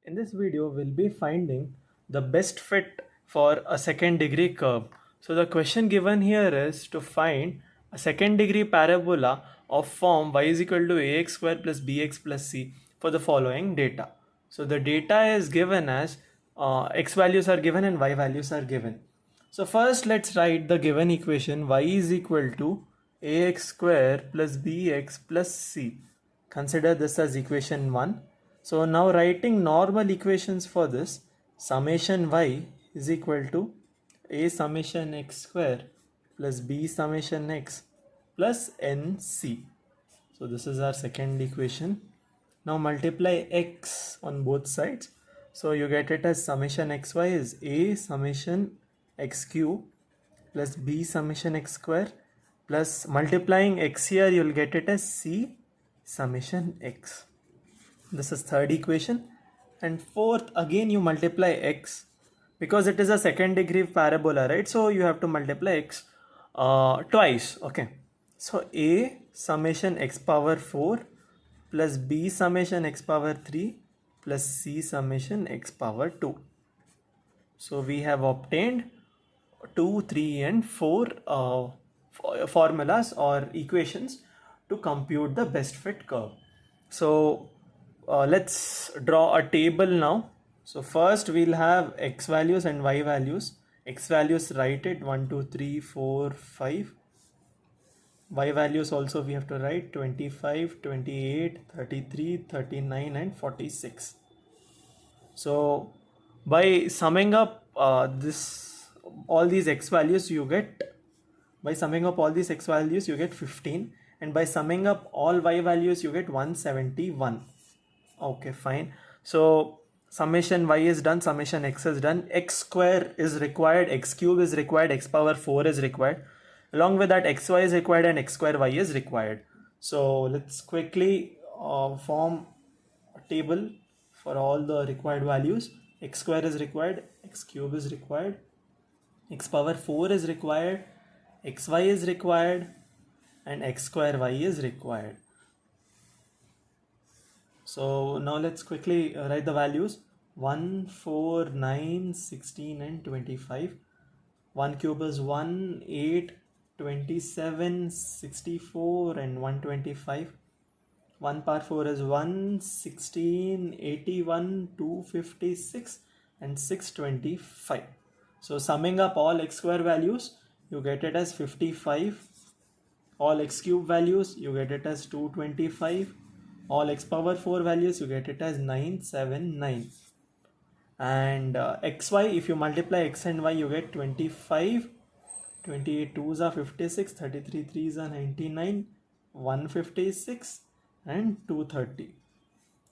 In this video, we'll be finding the best fit for a second degree curve. So the question given here is to find a second degree parabola of form y is equal to ax square plus bx plus c for the following data. So the data is given as x values are given and y values are given. So first let's write the given equation y is equal to ax square plus bx plus c. Consider this as equation 1. So now writing normal equations for this, summation y is equal to a summation x square plus b summation x plus nc. So this is our second equation. Now multiply x on both sides. So you get it as summation xy is a summation x cube plus b summation x square plus multiplying x here you will get it as c summation x. This is third equation. And fourth, again you multiply x because it is a second degree parabola, right? So you have to multiply x twice. Okay. So a summation x power 4 plus b summation x power 3 plus c summation x power 2. So we have obtained 2, 3 and 4 formulas or equations to compute the best fit curve. So let's draw a table now. So first we'll have x values and y values. X values write it 1, 2, 3, 4, 5. Y values also we have to write 25, 28, 33, 39 and 46. So by summing up all these x values you get 15, and by summing up all y values you get 171. Okay, fine. So summation y is done, summation x is done, x square is required, x cube is required, x power 4 is required. Along with that xy is required and x square y is required. So let's quickly form a table for all the required values. X square is required, x cube is required, x power 4 is required, xy is required and x square y is required. So now let's quickly write the values 1, 4, 9, 16 and 25. 1 cube is 1, 8, 27, 64 and 125. 1 power 4 is 1, 16, 81, 256 and 625. So summing up all x square values, you get it as 55. All x cube values, you get it as 225. All x power 4 values, you get it as 979. And xy, if you multiply x and y, you get 25. 28 2s are 56, 33 3s are 99, 156 and 230.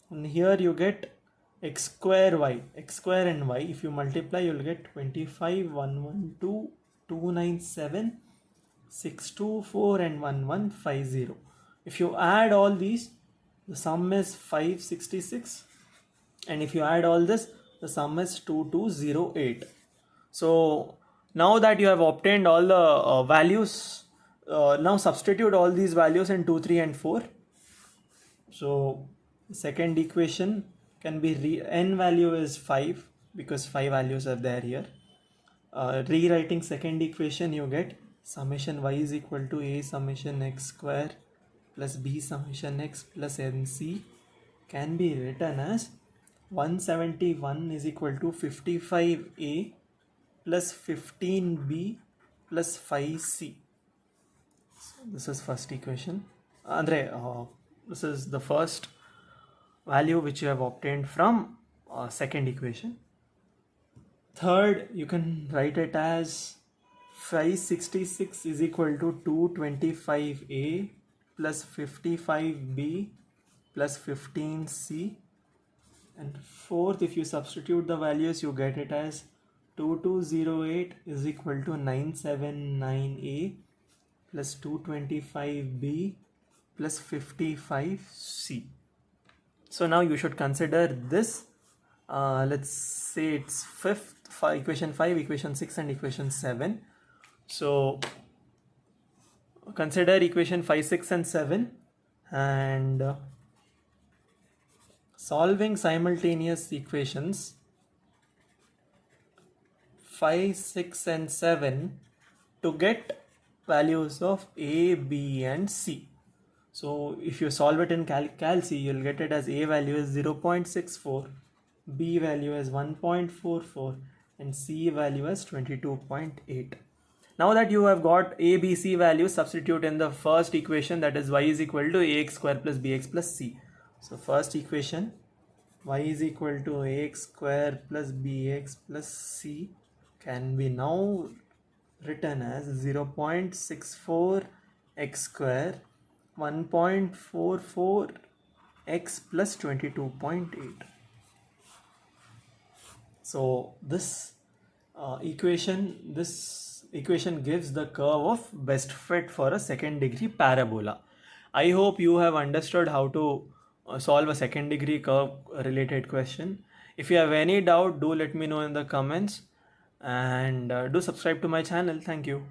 And here you get x square and y. If you multiply, you will get 25, 112, 297, 624 and 1150. If you add all these, the sum is 566, and if you add all this, the sum is 2208. So now that you have obtained all the values, now substitute all these values in 2, 3 and 4. So second equation can be n value is 5 because 5 values are there here. Rewriting second equation, you get summation y is equal to a summation x square plus b summation x plus nc can be written as 171 is equal to 55a plus 15b plus 5c. So this is first equation. Andre, this is the first value which you have obtained from second equation. Third, you can write it as 566 is equal to 225a plus 55b plus 15c. And fourth, if you substitute the values, you get it as 2208 is equal to 979a plus 225b plus 55c. So now you should consider this. Let's say it's equation 5, equation 6 and equation 7. So consider equation 5, 6 and 7 and solving simultaneous equations 5, 6 and 7 to get values of A, B and C. So if you solve it in Calc, you'll get it as A value is 0.64, B value is 1.44 and C value is 22.8. Now that you have got A, B, C values, substitute in the first equation, that is y is equal to ax square plus bx plus c. So first equation, y is equal to ax square plus bx plus c can be now written as 0.64 x square 1.44 x plus 22.8. So this equation gives the curve of best fit for a second degree parabola. I hope you have understood how to solve a second degree curve related question. If you have any doubt, do let me know in the comments, and do subscribe to my channel. Thank you.